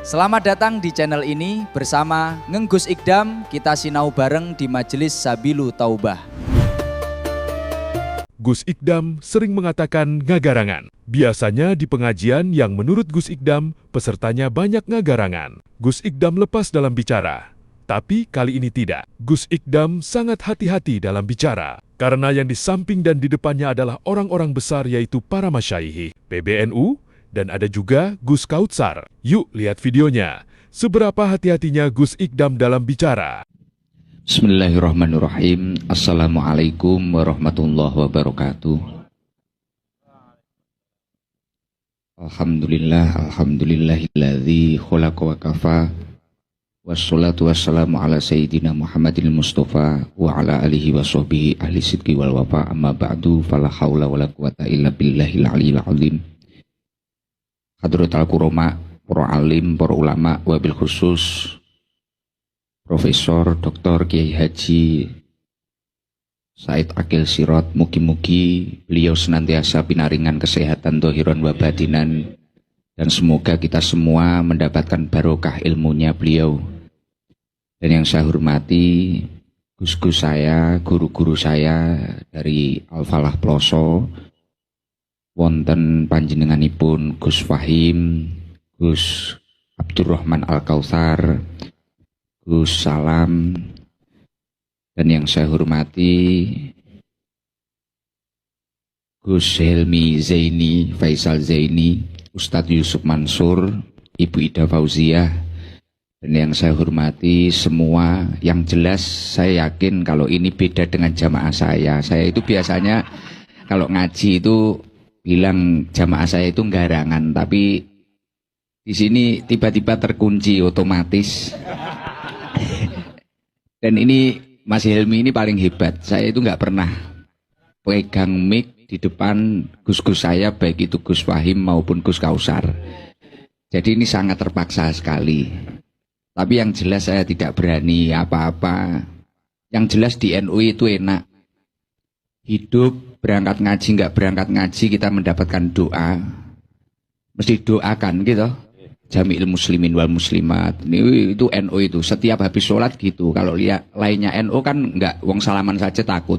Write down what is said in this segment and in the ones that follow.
Selamat datang di channel ini bersama Ngenggus Ikdam, kita sinau bareng di Majelis Sabilu Taubah. Gus Ikdam sering mengatakan ngagarangan. Biasanya di pengajian yang menurut Gus Ikdam, pesertanya banyak ngagarangan. Gus Ikdam lepas dalam bicara. Tapi kali ini tidak. Gus Ikdam sangat hati-hati dalam bicara. Karena yang di samping dan di depannya adalah orang-orang besar yaitu para masyayikh, PBNU, dan ada juga Gus Kautsar. Yuk lihat videonya. Seberapa hati-hatinya Gus Ikdam dalam bicara. Bismillahirrahmanirrahim. Assalamualaikum warahmatullahi wabarakatuh. Alhamdulillahilladzi khalaqa wa kafa. Wassalatu wassalamu ala sayyidina Muhammadil Mustafa wa ala alihi wa sahbihi ahli sidqi wal wafa. Amma ba'du, fala haula wala quwata illa billahil aliyil azim. Hadratul Qurama, para alim, para ulama, wabil khusus Profesor Dr. Kiai Haji Said Akil Sirot, mugi-mugi beliau senantiasa pinaringan kesehatan dohiron wa batinan, dan semoga kita semua mendapatkan barokah ilmunya beliau. Dan yang saya hormati gus-gus saya, guru-guru saya dari Al-Falah Ploso, wonten panjenenganipun Gus Fahim, Gus Abdurrahman Al-Kautsar, Gus Salam, dan yang saya hormati Gus Helmi Zaini, Faisal Zaini, Ustadz Yusuf Mansur, Ibu Ida Fauziah, dan yang saya hormati semua. Yang jelas saya yakin kalau ini beda dengan jamaah saya. Saya itu biasanya kalau ngaji itu bilang jamaah saya itu nggarangan, tapi di sini tiba-tiba terkunci otomatis. Dan ini Mas Helmi ini paling hebat. Saya itu nggak pernah pegang mic di depan gus-gus saya, baik itu Gus Fahim maupun Gus Kautsar. Jadi ini sangat terpaksa sekali. Tapi yang jelas saya tidak berani apa-apa. Yang jelas di NU itu enak. Hidup, berangkat ngaji, nggak berangkat ngaji, kita mendapatkan doa. Mesti doakan gitu. Jami'il muslimin wal muslimat. Ini itu NU itu. Setiap habis sholat gitu. Kalau lihat lainnya NU kan nggak, wong salaman saja takut.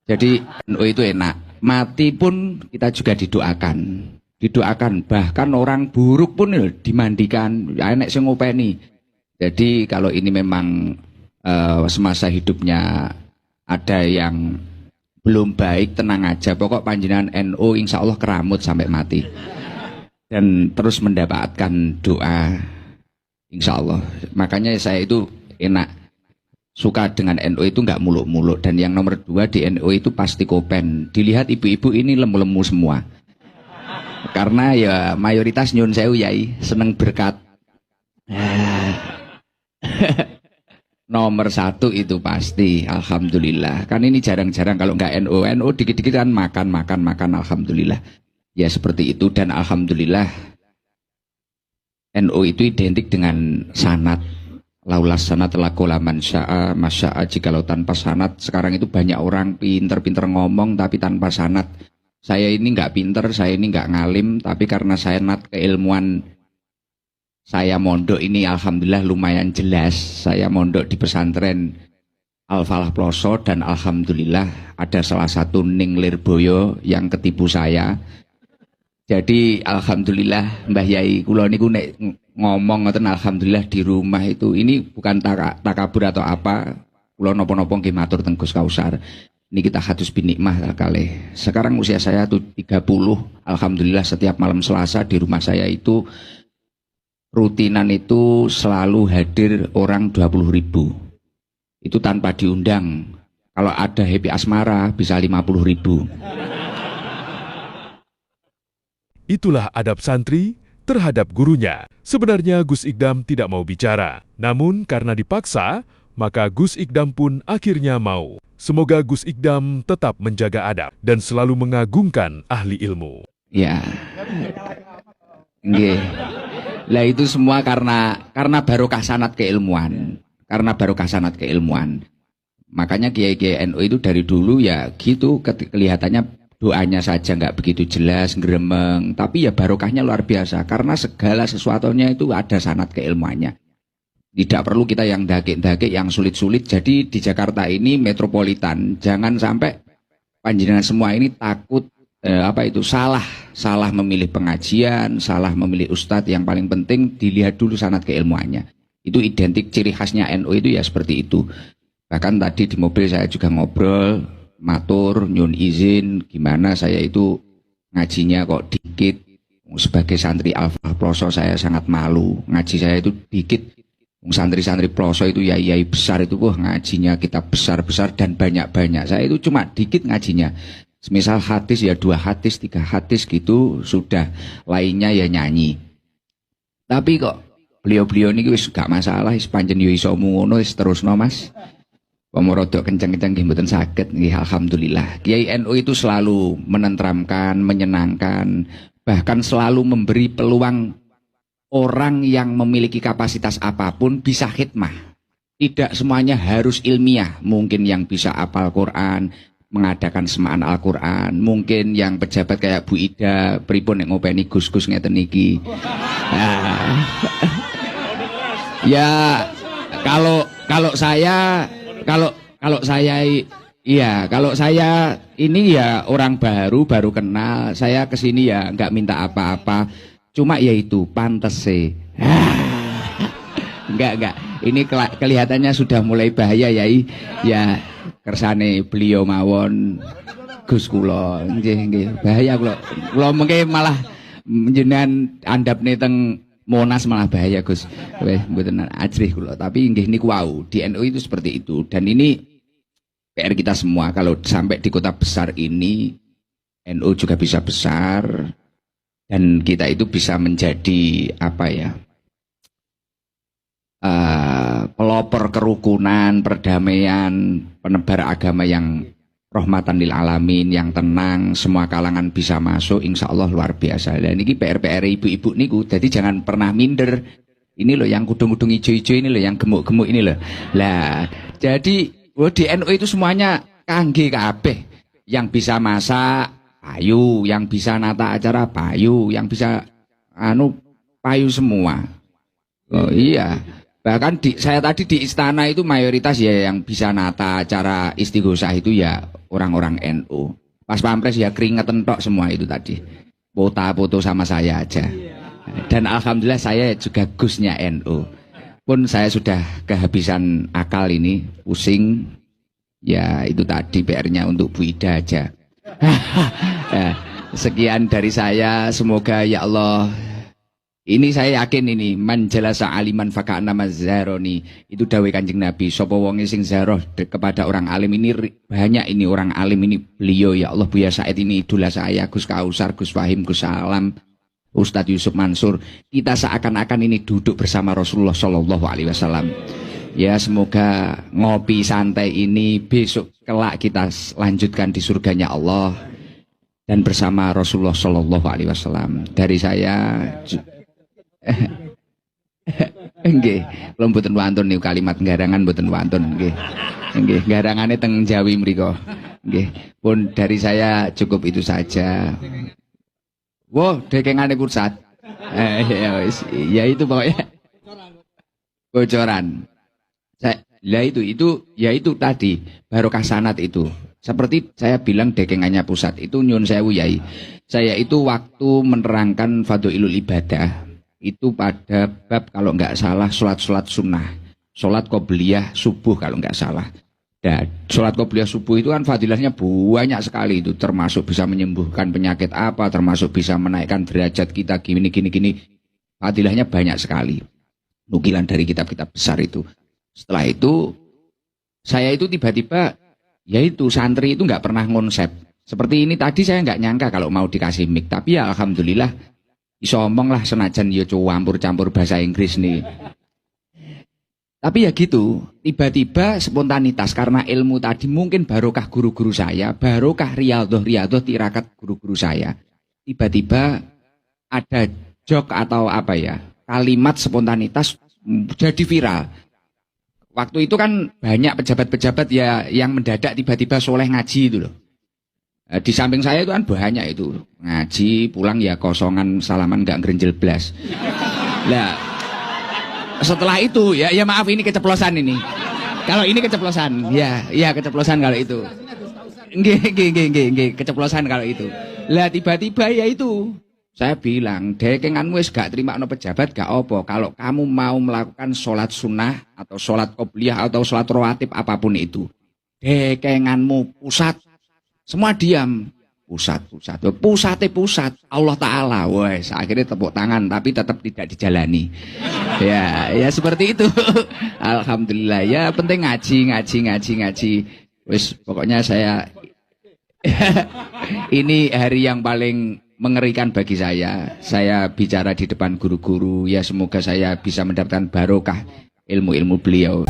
Jadi NU itu enak. Mati pun kita juga didoakan. Didoakan. Bahkan orang buruk pun dimandikan. Enek sing ngopeni. Jadi kalau ini memang semasa hidupnya ada yang belum baik, tenang aja. Pokok panjenengan NU insya Allah keramut sampai mati. Dan terus mendapatkan doa insya Allah. Makanya saya itu enak. Suka dengan NU itu nggak muluk-muluk. Dan yang nomor 2 di NU itu pasti kopen. Dilihat ibu-ibu ini lemu-lemu semua. Karena ya mayoritas nyun sewu yai seneng berkat. Nomor 1 itu pasti, alhamdulillah. Kan ini jarang-jarang kalau nggak NU. NU dikit-dikit kan makan, alhamdulillah. Ya seperti itu, dan alhamdulillah NU itu identik dengan sanad. Laulas sanad lakola man sya'a masya'a. Jikalau tanpa sanad, sekarang itu banyak orang pinter-pinter ngomong tapi tanpa sanad. Saya ini nggak pinter, saya ini nggak ngalim, tapi karena sanad keilmuan saya mondok ini alhamdulillah lumayan jelas. Saya mondok di pesantren Al-Falah Ploso, dan alhamdulillah ada salah satu Ning Lirboyo yang ketipu saya. Jadi alhamdulillah Mbah Yai kula niku nek ngomong ngoten alhamdulillah di rumah itu ini bukan takabur atau apa. Kula napa-napa nggih matur teng Gus Kautsar. Ini kita hadus binikmah kalih. Sekarang usia saya tuh 30. Alhamdulillah setiap malam Selasa di rumah saya itu rutinan itu selalu hadir orang 20.000. Itu tanpa diundang. Kalau ada happy asmara bisa 50.000. Itulah adab santri terhadap gurunya. Sebenarnya Gus Ikdam tidak mau bicara. Namun karena dipaksa, maka Gus Ikdam pun akhirnya mau. Semoga Gus Ikdam tetap menjaga adab dan selalu mengagungkan ahli ilmu. Ya. Nggih. Lah itu semua karena barokah sanad keilmuan. Karena barokah sanad keilmuan. Makanya kiai-kiai NU itu dari dulu ya gitu, kelihatannya doanya saja nggak begitu jelas, ngeremeng, tapi ya barokahnya luar biasa karena segala sesuatunya itu ada sanad keilmuannya. Tidak perlu kita yang dake-dake, yang sulit-sulit. Jadi di Jakarta ini metropolitan, jangan sampai panjenengan semua ini takut salah memilih pengajian, salah memilih ustadz. Yang paling penting dilihat dulu sanad keilmuannya. Itu identik ciri khasnya NU itu ya seperti itu. Bahkan tadi di mobil saya juga ngobrol, matur, nyun izin, gimana saya itu ngajinya kok dikit. Sebagai santri Al-Fatihah Ploso saya sangat malu, ngaji saya itu dikit. Santri-santri Ploso itu yai-yai besar itu ngajinya kita besar-besar dan banyak-banyak. Saya itu cuma dikit ngajinya. Semisal hadis ya 2 hadis, 3 hadis gitu sudah, lainnya ya nyanyi. Tapi kok beliau-beliau ini wis gak masalah, wis pancen yo iso ngono wis terusno Mas. Pemorodo kenceng-kenceng nggih mboten saged nggih alhamdulillah. Kiai NU itu selalu menenteramkan, menyenangkan, bahkan selalu memberi peluang orang yang memiliki kapasitas apapun bisa khidmah. Tidak semuanya harus ilmiah. Mungkin yang bisa hafal Quran, mengadakan semaan Al-Quran. Mungkin yang pejabat kayak Bu Ida, pripun yang ngopeni gus-gus ngeten niki. Nah. Ya kalau saya ini ya orang baru kenal. Saya kesini ya nggak minta apa-apa. Cuma ya itu pantes sih. Enggak. Ini kelihatannya sudah mulai bahaya Yai. Ya kersane beliau mawon Gus kula nggih bahaya kula. Kula mengke malah jenengan andapne teng Monas malah bahaya Gus. Weh mboten ajrih kula. Tapi nggih niku wau di NU itu seperti itu. Dan ini PR kita semua kalau sampai di kota besar ini NU juga bisa besar. Dan kita itu bisa menjadi pelopor kerukunan, perdamaian, penebar agama yang rahmatan lil alamin, yang tenang, semua kalangan bisa masuk, insya Allah luar biasa. Dan ini PR ibu-ibu niku, jadi jangan pernah minder. Ini loh yang kudung-kudung hijau-hijau ini loh, yang gemuk-gemuk ini loh. Lah, jadi di NU itu semuanya kangge kabeh, yang bisa masak payu, yang bisa nata acara payu, yang bisa payu semua. Oh iya. Bahkan saya tadi di istana itu mayoritas ya yang bisa nata acara istighosah itu ya orang-orang NU. Pas pampres ya keringetan tok semua itu tadi. Foto sama saya aja. Dan alhamdulillah saya juga gusnya NU. Pun saya sudah kehabisan akal ini, pusing. Ya itu tadi PR-nya untuk Bu Ida aja. Sekian dari saya, semoga ya Allah, ini saya yakin ini manjalasa aliman faka'na mazharoni, itu dawai Kanjeng Nabi, sapa wonge sing zaroh kepada orang alim ini banyak, ini orang alim ini beliau ya Allah. Buya Said ini idola saya, Gus Kausar, Gus Fahim, Gus Salam, Ustadz Yusuf Mansur, kita seakan-akan ini duduk bersama Rasulullah Shallallahu Alaihi Wasallam. Ya semoga ngopi santai ini besok kelak kita lanjutkan di surganya Allah dan bersama Rasulullah Shallallahu Alaihi Wasallam. Dari saya, nggih, kula mboten wantun niku kalimat garangan mboten wantun nggih. Nggih, garangane teng Jawi mriku. Nggih, pun dari saya cukup itu saja. Wo, dekengane kursat. Ya itu pokoknya. Bocoran. Lah itu tadi barokah sanad itu. Seperti saya bilang dekengannya pusat itu nyun sewu Yai. Saya itu waktu menerangkan fadhilul ibadah itu pada bab kalau nggak salah sholat sunnah, sholat qobliyah subuh kalau nggak salah. Dan sholat qobliyah subuh itu kan fadilahnya banyak sekali, itu termasuk bisa menyembuhkan penyakit apa, termasuk bisa menaikkan derajat kita gini. Fadilahnya banyak sekali. Nukilan dari kitab-kitab besar itu. Setelah itu saya itu tiba-tiba yaitu santri itu nggak pernah konsep seperti ini tadi. Saya nggak nyangka kalau mau dikasih mic, tapi ya alhamdulillah iso omong lah, senajan ya campur bahasa Inggris nih. Tapi ya gitu, tiba-tiba spontanitas karena ilmu tadi, mungkin barokah guru-guru saya, barokah riyadhah tirakat guru-guru saya. Tiba-tiba ada jok atau kalimat spontanitas jadi viral. Waktu itu kan banyak pejabat-pejabat ya yang mendadak tiba-tiba soleh ngaji itu loh. Di samping saya itu kan banyak itu ngaji pulang ya kosongan salaman nggak ngerenjel blas. Lah setelah itu ya maaf ini keceplosan ini. Kalau ini keceplosan, ya keceplosan kalau itu. Nggih, keceplosan kalau itu. Lah tiba-tiba ya itu saya bilang, dekenganmu wis gak terima no pejabat gak apa. Kalau kamu mau melakukan sholat sunnah atau sholat qobliyah atau sholat rawatib apapun itu, dekenganmu pusat. Semua diam. Pusat Allah Ta'ala. Wes, akhirnya tepuk tangan tapi tetap tidak dijalani. Ya seperti itu. Alhamdulillah. Ya penting ngaji. Wes, pokoknya saya ini hari yang paling mengerikan bagi saya. Saya bicara di depan guru-guru. Ya semoga saya bisa mendapatkan barokah ilmu-ilmu beliau.